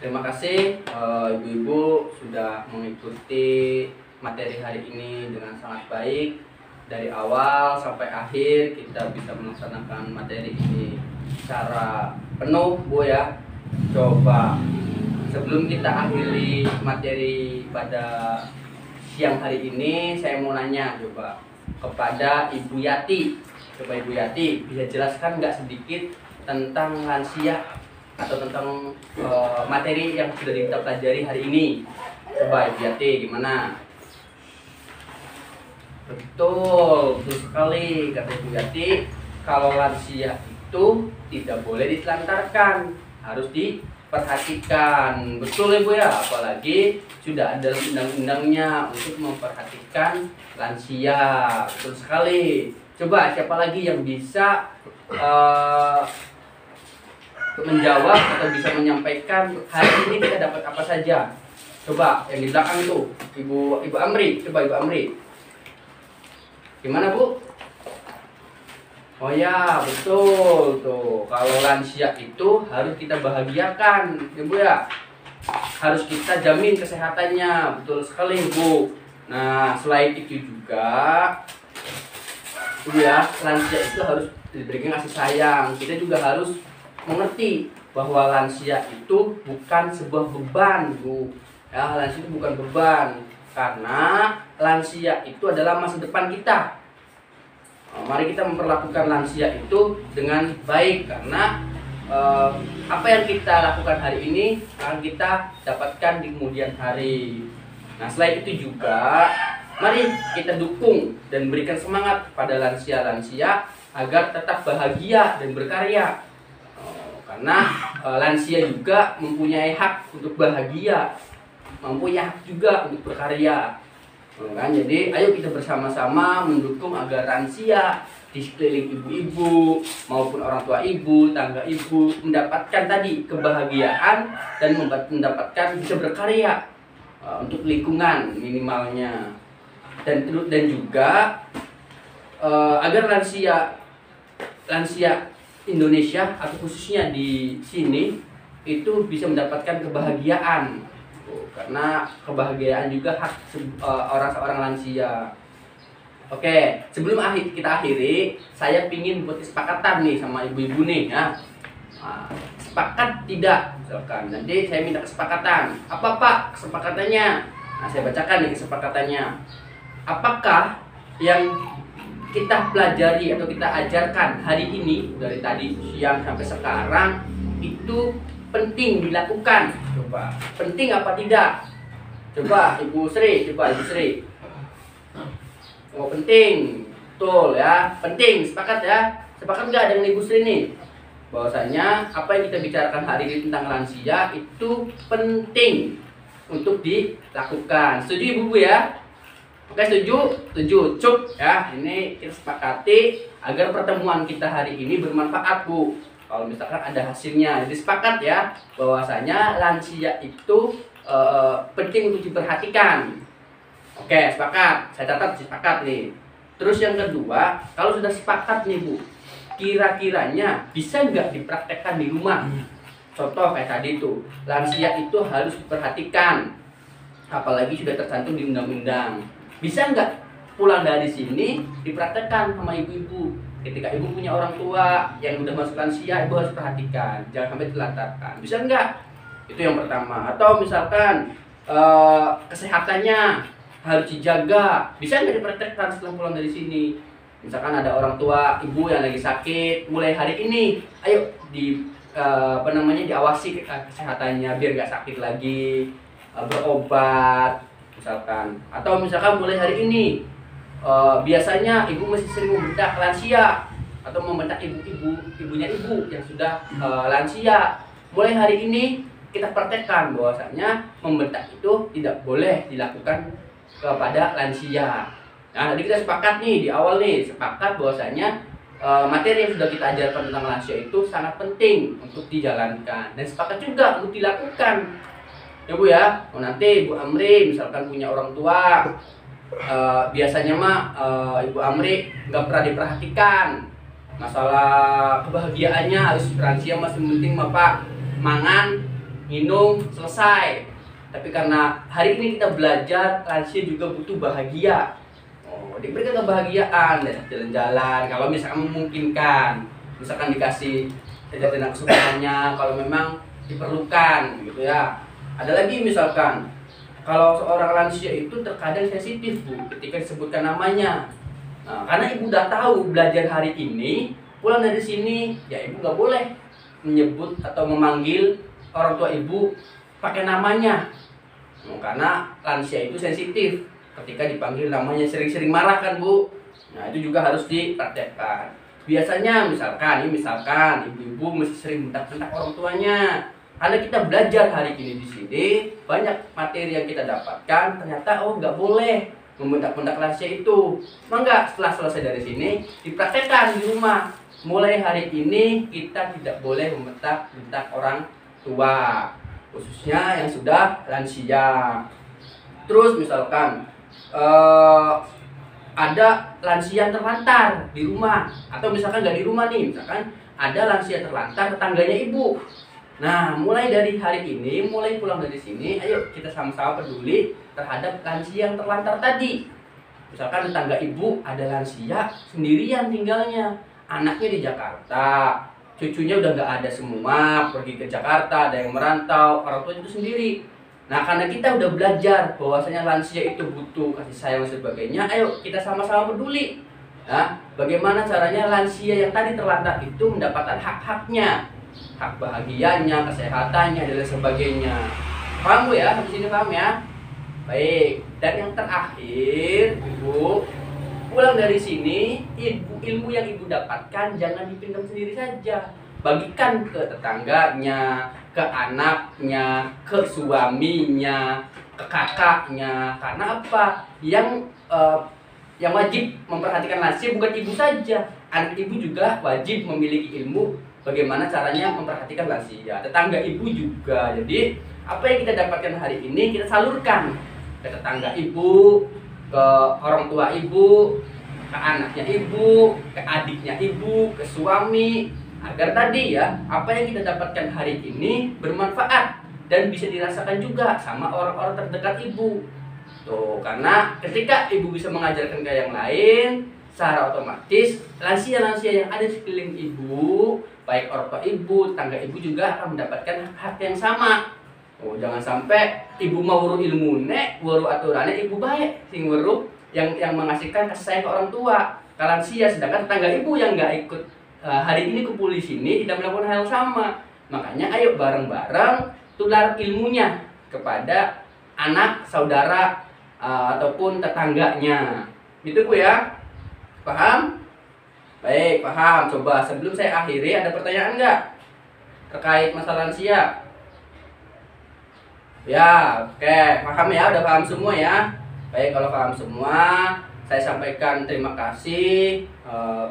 Terima kasih ibu-ibu sudah mengikuti materi hari ini dengan sangat baik. Dari awal sampai akhir kita bisa melaksanakan materi ini secara penuh, Bu ya. Coba sebelum kita akhiri materi pada siang hari ini, saya mau nanya coba kepada Ibu Yati. Coba Ibu Yati bisa jelaskan nggak sedikit tentang lansia atau tentang materi yang sudah kita pelajari hari ini. Coba Ibu Yati gimana? Betul sekali kata Ibu Yati. Kalau lansia itu tidak boleh ditelantarkan, harus diperhatikan. Betul Ibu ya, apalagi sudah ada undang-undangnya untuk memperhatikan lansia. Betul sekali. Coba siapa lagi yang bisa menjawab atau bisa menyampaikan hari ini kita dapat apa saja? Coba yang di belakang itu, Ibu Amri. Coba Ibu Amri. Gimana Bu? Oh ya, betul tuh. Kalau lansia itu harus kita bahagiakan, Ibu ya. Harus kita jamin kesehatannya. Betul sekali Bu. Nah, selain itu juga, Bu ya, lansia itu harus diberikan kasih sayang. Kita juga harus mengerti bahwa lansia itu bukan sebuah beban, Bu. Ya, lansia itu bukan beban, karena lansia itu adalah masa depan kita. Mari kita memperlakukan lansia itu dengan baik, karena apa yang kita lakukan hari ini akan kita dapatkan di kemudian hari. Nah, selain itu juga, mari kita dukung dan berikan semangat pada lansia-lansia agar tetap bahagia dan berkarya. Karena lansia juga mempunyai hak untuk bahagia, mempunyai hak juga untuk berkarya. Kan? Jadi ayo kita bersama-sama mendukung agar lansia di sekeliling ibu-ibu maupun orang tua ibu, tangga ibu mendapatkan tadi kebahagiaan dan mendapatkan bisa berkarya untuk lingkungan minimalnya. Dan juga agar lansia Indonesia atau khususnya di sini itu bisa mendapatkan kebahagiaan, karena kebahagiaan juga hak orang-orang lansia. Oke, sebelum kita akhiri, saya pingin buat kesepakatan nih sama ibu-ibu nih ya. Sepakat tidak? Misalkan nanti saya minta kesepakatan. Apa Pak kesepakatannya? Nah, saya bacakan nih kesepakatannya. Apakah yang kita pelajari atau kita ajarkan hari ini dari tadi siang sampai sekarang itu penting dilakukan? Coba penting apa tidak? Coba Ibu Sri. Oh, penting, betul ya, penting. Sepakat ya? Sepakat nggak dengan Ibu Sri nih? Bahwasanya apa yang kita bicarakan hari ini tentang lansia itu penting untuk dilakukan. Setuju Ibu ya? Oke, setuju, cuk ya. Ini kita sepakati agar pertemuan kita hari ini bermanfaat Bu. Kalau misalkan ada hasilnya, jadi sepakat ya bahwasanya lansia itu penting untuk diperhatikan. Oke, sepakat. Saya catat sepakat nih. Terus yang kedua, kalau sudah sepakat nih Bu, kira-kiranya bisa nggak dipraktekkan di rumah? Contoh kayak tadi tuh, lansia itu harus diperhatikan, apalagi sudah tercantum di undang-undang. Bisa nggak pulang dari sini dipraktekkan sama ibu-ibu? Ketika ibu punya orang tua yang udah masuk lansia, ibu harus perhatikan, jangan sampai ditelantarkan. Bisa nggak? Itu yang pertama. Atau misalkan kesehatannya harus dijaga, bisa nggak dipraktekkan setelah pulang dari sini? Misalkan ada orang tua ibu yang lagi sakit, mulai hari ini, ayo diawasi kesehatannya biar nggak sakit lagi, berobat. Misalkan, atau misalkan mulai hari ini biasanya ibu masih sering membedak lansia atau membedak ibunya ibu yang sudah lansia. Mulai hari ini kita praktekkan bahwasanya membedak itu tidak boleh dilakukan kepada lansia. Nah, tadi kita sepakat nih di awal nih, sepakat bahwasanya materi yang sudah kita ajarkan tentang lansia itu sangat penting untuk dijalankan dan sepakat juga untuk dilakukan. Ya Bu ya, nanti Ibu Amri misalkan punya orang tua, biasanya mah Ibu Amri nggak pernah diperhatikan masalah kebahagiaannya, harus lansia masih penting Pak mangan minum, selesai. Tapi karena hari ini kita belajar, lansia juga butuh bahagia. Oh, diberikan kebahagiaan, jalan-jalan kalau misalkan memungkinkan, misalkan dikasih jajanan kesukaannya kalau memang diperlukan gitu ya. Ada lagi misalkan kalau seorang lansia itu terkadang sensitif Bu ketika disebutkan namanya. Nah, karena ibu udah tahu belajar hari ini, pulang dari sini ya ibu nggak boleh menyebut atau memanggil orang tua ibu pakai namanya. Karena lansia itu sensitif ketika dipanggil namanya, sering-sering marah kan Bu. Nah itu juga harus dipraktekkan. Biasanya misalkan ibu-ibu mesti sering bentak-bentak orang tuanya. Karena kita belajar hari ini di sini, banyak materi yang kita dapatkan, ternyata oh nggak boleh membentak-bentak lansia itu. Maka setelah selesai dari sini, dipraktekkan di rumah. Mulai hari ini kita tidak boleh membentak-bentak orang tua, khususnya yang sudah lansia. Terus misalkan ada lansia yang terlantar di rumah, atau misalkan nggak di rumah nih, misalkan ada lansia terlantar tetangganya ibu. Nah, mulai dari hari ini, mulai pulang dari sini, ayo kita sama-sama peduli terhadap lansia yang terlantar tadi. Misalkan tetangga ibu ada lansia sendirian tinggalnya, anaknya di Jakarta, cucunya udah nggak ada semua, pergi ke Jakarta, ada yang merantau, orang tua itu sendiri. Nah, karena kita udah belajar bahwasanya lansia itu butuh kasih sayang dan sebagainya, ayo kita sama-sama peduli. Nah, bagaimana caranya lansia yang tadi terlantar itu mendapatkan hak-haknya, hak bahagianya, kesehatannya, dan lain sebagainya. Paham Bu ya? Sampai sini paham ya? Baik. Dan yang terakhir, Ibu, pulang dari sini, ilmu yang ibu dapatkan jangan dipendam sendiri saja. Bagikan ke tetangganya, ke anaknya, ke suaminya, ke kakaknya. Karena apa? Yang wajib memperhatikan lansia bukan ibu saja. Anak ibu juga wajib memiliki ilmu bagaimana caranya memperhatikan lansia. Tetangga ibu juga. Jadi apa yang kita dapatkan hari ini kita salurkan ke tetangga ibu, ke orang tua ibu, ke anaknya ibu, ke adiknya ibu, ke suami, agar tadi ya apa yang kita dapatkan hari ini bermanfaat dan bisa dirasakan juga sama orang-orang terdekat ibu. Tuh, karena ketika ibu bisa mengajarkan ke yang lain, secara otomatis lansia-lansia yang ada di sekeliling ibu, baik orang tua ibu, tetangga ibu juga akan mendapatkan hak yang sama. Oh, jangan sampai ibu mau wuru ilmune, wuru aturannya ibu baik, sing wuru yang mengasihkan kasih sayang ke orang tua, ke lansia, sedangkan tetangga ibu yang nggak ikut hari ini kumpul di sini tidak melakukan hal yang sama. Makanya ayo bareng-bareng tular ilmunya kepada anak, saudara ataupun tetangganya. Gitu Bu ya. Paham? Baik, paham. Coba sebelum saya akhiri ada pertanyaan nggak terkait masalah lansia? Ya, oke, paham ya, udah paham semua ya. Baik, kalau paham semua, saya sampaikan terima kasih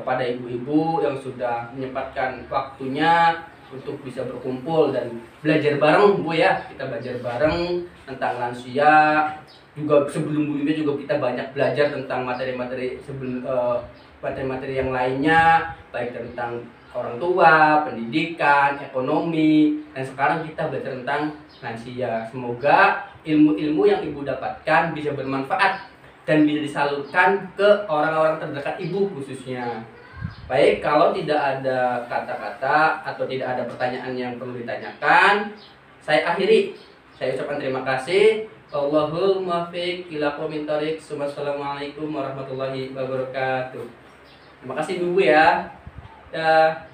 kepada ibu-ibu yang sudah menyempatkan waktunya untuk bisa berkumpul dan belajar bareng Bu ya. Kita belajar bareng tentang lansia. Juga sebelum-sebelumnya juga kita banyak belajar tentang materi-materi materi-materi yang lainnya, baik tentang orang tua, pendidikan, ekonomi, dan sekarang kita belajar tentang lansia. Semoga ilmu-ilmu yang ibu dapatkan bisa bermanfaat dan bisa disalurkan ke orang-orang terdekat ibu khususnya. Baik, kalau tidak ada kata-kata atau tidak ada pertanyaan yang perlu ditanyakan, saya akhiri. Saya ucapkan terima kasih. Allahul muwaffiq ila aqwamit thoriq. Wassalamualaikum warahmatullahi wabarakatuh. Terima kasih Bu ya. Dah.